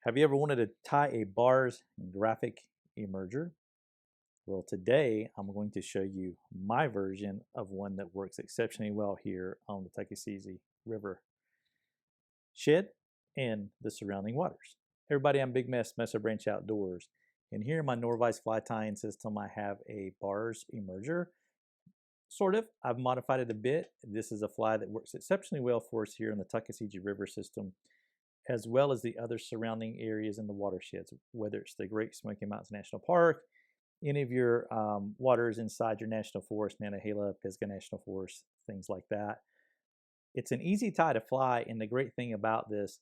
Have you ever wanted to tie a Barr's graphic emerger? Well, today I'm going to show you my version of one that works exceptionally well here on the Tuckasegee River shed and the surrounding waters. Everybody, I'm Big Messer Branch Outdoors, and here in my Norvise Fly Tying System I have a Barr's emerger. Sort of. I've modified it a bit. This is a fly that works exceptionally well for us here in the Tuckasegee River system, as well as the other surrounding areas in the watersheds, whether it's the Great Smoky Mountains National Park, any of your waters inside your national forest, Nantahala, Pisgah National Forest, things like that. It's an easy tie to fly, and the great thing about this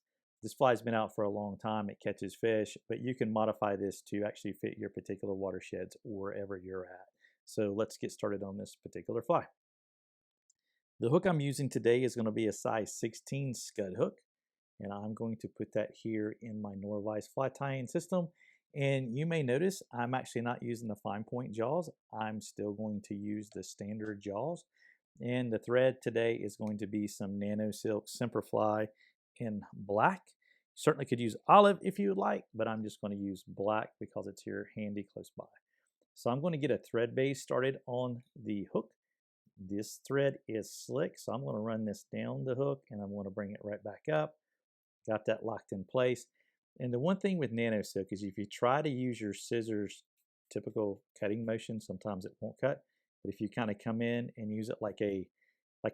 fly's been out for a long time. It catches fish, but you can modify this to actually fit your particular watersheds wherever you're at. So let's get started on this particular fly. The hook I'm using today is going to be a size 16 scud hook, and I'm going to put that here in my Norvise Fly Tying System. And you may notice I'm actually not using the fine point jaws. I'm still going to use the standard jaws. And the thread today is going to be some Nano Silk Semperfli in black. Certainly could use olive if you would like, but I'm just going to use black because it's here handy close by. So I'm going to get a thread base started on the hook. This thread is slick, so I'm going to run this down the hook and I'm going to bring it right back up. Got that locked in place. And the one thing with Nano Silk is if you try to use your scissors typical cutting motion, sometimes it won't cut. But if you kind of come in and use it like a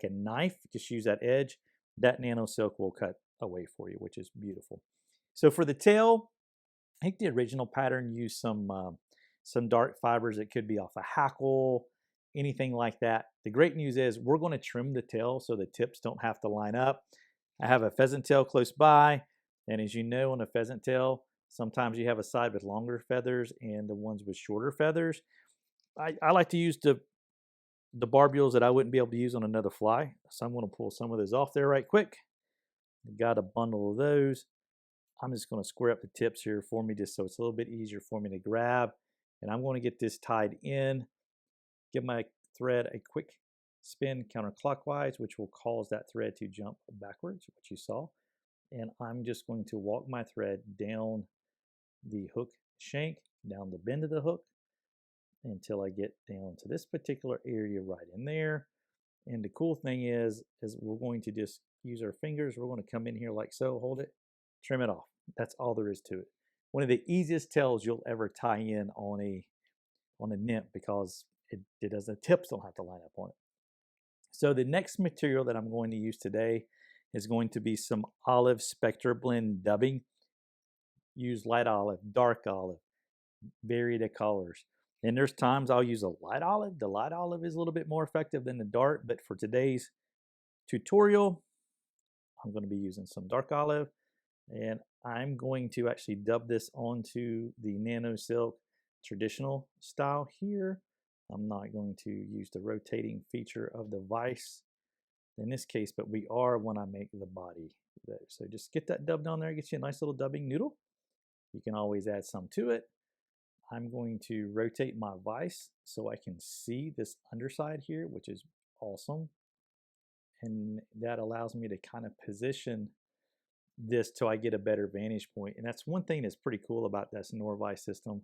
knife, just use that edge, that Nano Silk will cut away for you, which is beautiful. So for the tail, I think the original pattern used some dark fibers. It could be off a hackle, anything like that. The great news is we're going to trim the tail so the tips don't have to line up. I have a pheasant tail close by, and as you know, on a pheasant tail, sometimes you have a side with longer feathers and the ones with shorter feathers. I like to use the barbules that I wouldn't be able to use on another fly, so I'm going to pull some of those off there right quick. Got a bundle of those. I'm just going to square up the tips here for me just so it's a little bit easier for me to grab, and I'm going to get this tied in, give my thread a quick spin counterclockwise, which will cause that thread to jump backwards, which you saw. And I'm just going to walk my thread down the hook shank, down the bend of the hook, until I get down to this particular area right in there. And the cool thing is we're going to just use our fingers. We're going to come in here like so, hold it, trim it off. That's all there is to it. One of the easiest tails you'll ever tie in on a nymph because it doesn't, the tips don't have to line up on it. So the next material that I'm going to use today is going to be some olive Spectra blend dubbing. Use light olive, dark olive, vary the colors. And there's times I'll use a light olive. The light olive is a little bit more effective than the dark, but for today's tutorial, I'm going to be using some dark olive. And I'm going to actually dub this onto the Nano Silk traditional style here. I'm not going to use the rotating feature of the vise in this case, but we are when I make the body there. So just get that dubbed on there, get you a nice little dubbing noodle. You can always add some to it. I'm going to rotate my vise so I can see this underside here, which is awesome. And that allows me to kind of position this till I get a better vantage point. And that's one thing that's pretty cool about this Norvise system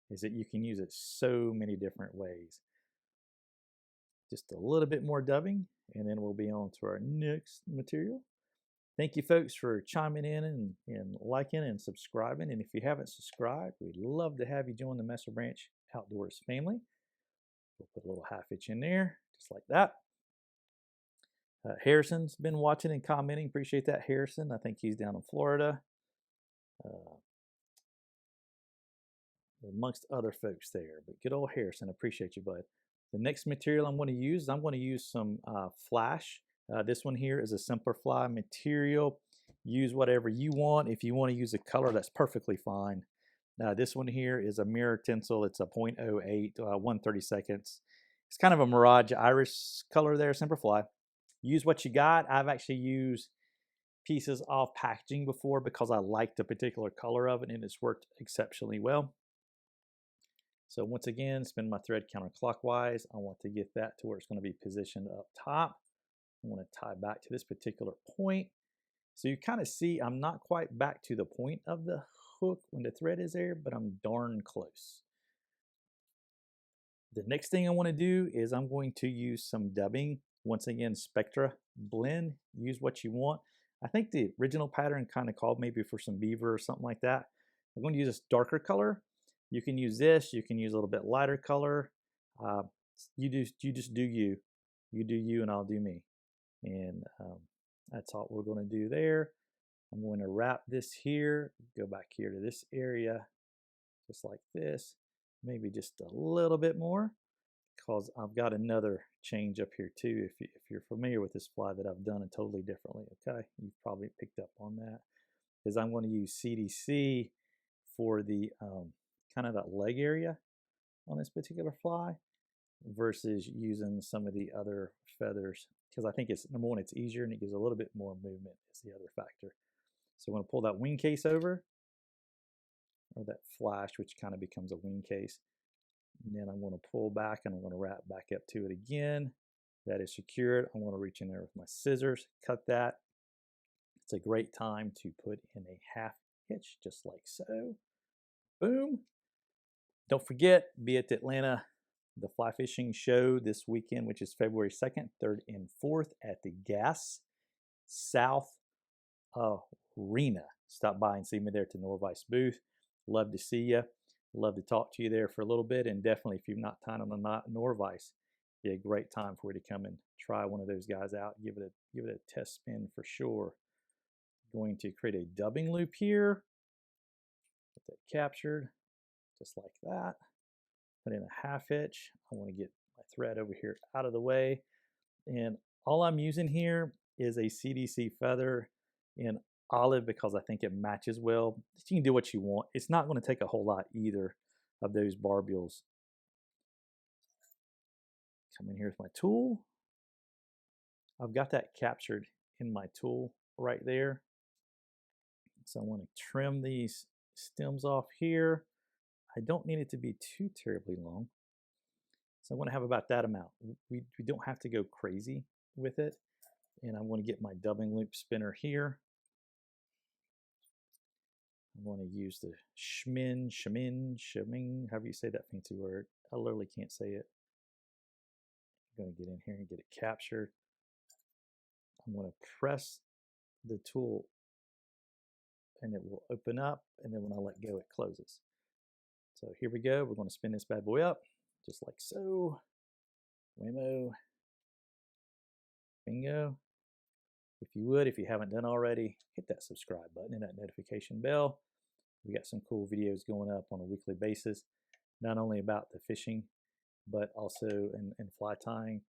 is that you can use it so many different ways. Just a little bit more dubbing, and then we'll be on to our next material. Thank you folks for chiming in and liking and subscribing. And if you haven't subscribed, we'd love to have you join the Messer Branch Outdoors family. We'll put a little half inch in there, just like that. Harrison's been watching and commenting. Appreciate that, Harrison. I think he's down in Florida. Amongst other folks there. But good old Harrison, appreciate you, bud. The next material I'm going to use some flash. This one here is a Semperfli material. Use whatever you want. If you want to use a color, that's perfectly fine. This one here is a mirror tinsel. It's a 0.08, 1/32. It's kind of a mirage iris color there, Semperfli. Use what you got. I've actually used pieces off packaging before because I like the particular color of it and it's worked exceptionally well. So once again, spin my thread counterclockwise. I want to get that to where it's going to be positioned up top. I want to tie back to this particular point. So you kind of see I'm not quite back to the point of the hook when the thread is there, but I'm darn close. The next thing I want to do is I'm going to use some dubbing. Once again, Spectra blend, use what you want. I think the original pattern kind of called maybe for some beaver or something like that. I'm going to use this darker color. You can use this, you can use a little bit lighter color. You just do you. You do you and I'll do me. And that's all we're going to do there. I'm going to wrap this here, go back here to this area, just like this. Maybe just a little bit more, because I've got another change up here too. If you're familiar with this fly that I've done it totally differently, okay? You've probably picked up on that. Is I'm going to use CDC for the kind of that leg area on this particular fly versus using some of the other feathers, because I think it's, number one, it's easier and it gives a little bit more movement is the other factor. So I'm going to pull that wing case over, or that flash, which kind of becomes a wing case. And then I'm going to pull back and I'm going to wrap back up to it again. That is secured. I'm going to reach in there with my scissors, cut that. It's a great time to put in a half hitch, just like so. Boom. Don't forget, be at the Atlanta, the fly fishing show this weekend, which is February 2nd, 3rd, and 4th at the Gas South Arena. Stop by and see me there at the Norvise booth. Love to see you. Love to talk to you there for a little bit. And definitely, if you've not tied on a Norvise, be a great time for you to come and try one of those guys out. Give it a test spin for sure. Going to create a dubbing loop here. Get that captured, just like that. Put in a half hitch. I want to get my thread over here out of the way. And all I'm using here is a CDC feather in olive because I think it matches well. You can do what you want. It's not going to take a whole lot either of those barbules. Come in here with my tool. I've got that captured in my tool right there. So I want to trim these stems off here. I don't need it to be too terribly long. So I want to have about that amount. We don't have to go crazy with it. And I'm going to get my dubbing loop spinner here. I'm going to use the shmin, however you say that fancy word. I literally can't say it. I'm going to get in here and get it captured. I'm going to press the tool and it will open up, and then when I let go, it closes. So here we go. We're going to spin this bad boy up, just like so. Whammo. Bingo. If you would, if you haven't done already, hit that subscribe button and that notification bell. We got some cool videos going up on a weekly basis, not only about the fishing, but also in fly tying,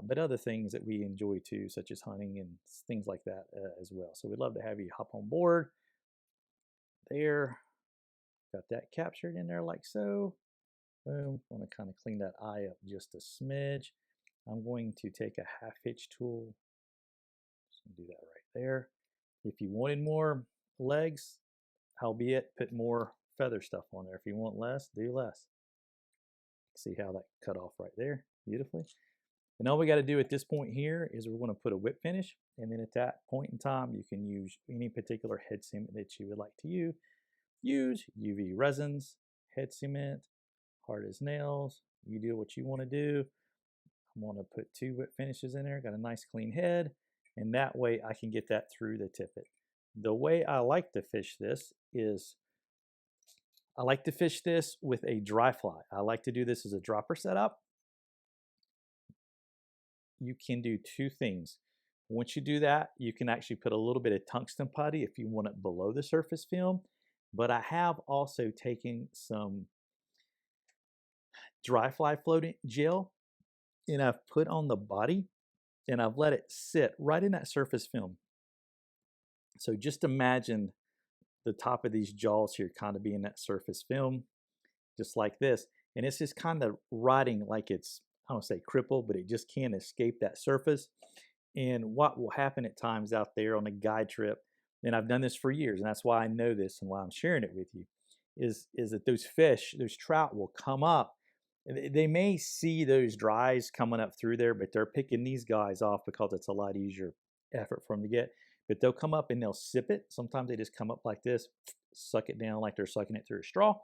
but other things that we enjoy too, such as hunting and things like that as well. So we'd love to have you hop on board. There, got that captured in there like so. Boom. Want to kind of clean that eye up just a smidge. I'm going to take a half hitch tool. Just do that right there. If you wanted more legs, albeit put more feather stuff on there. If you want less, do less. See how that cut off right there beautifully. And all we got to do at this point here is we're going to put a whip finish, and then at that point in time you can use any particular head cement that you would like to use. Use UV resins, head cement, hard as nails. You do what you want to do. I'm going to put 2 whip finishes in there. Got a nice clean head, and that way I can get that through the tippet. The way I like to fish this is I like to fish this with a dry fly. I like to do this as a dropper setup. You can do 2 things. Once you do that, you can actually put a little bit of tungsten putty if you want it below the surface film. But I have also taken some dry fly floating gel and I've put on the body and I've let it sit right in that surface film. So just imagine the top of these jaws here kind of being that surface film, just like this. And it's just kind of riding like it's, I don't say crippled, but it just can't escape that surface. And what will happen at times out there on a guide trip, and I've done this for years, and that's why I know this and why I'm sharing it with you, is that those fish, those trout will come up. They may see those dries coming up through there, but they're picking these guys off because it's a lot easier effort for them to get. But they'll come up and they'll sip it. Sometimes they just come up like this, suck it down like they're sucking it through a straw.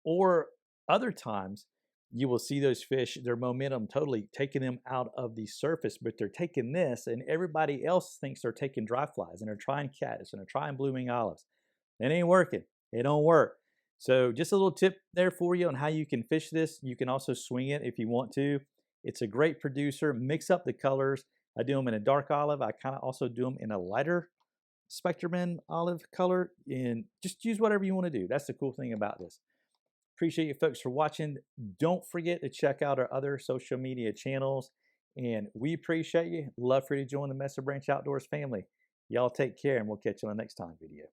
Or other times, you will see those fish, their momentum totally taking them out of the surface, but they're taking this, and everybody else thinks they're taking dry flies, and they're trying caddis, and they're trying blue wing olives. It ain't working. It don't work. So just a little tip there for you on how you can fish this. You can also swing it if you want to. It's a great producer. Mix up the colors. I do them in a dark olive. I kind of also do them in a lighter spectrum olive color, and just use whatever you want to do. That's the cool thing about this. Appreciate you folks for watching. Don't forget to check out our other social media channels, and we appreciate you. Love for you to join the Messer Branch Outdoors family. Y'all take care, and we'll catch you on the next time video.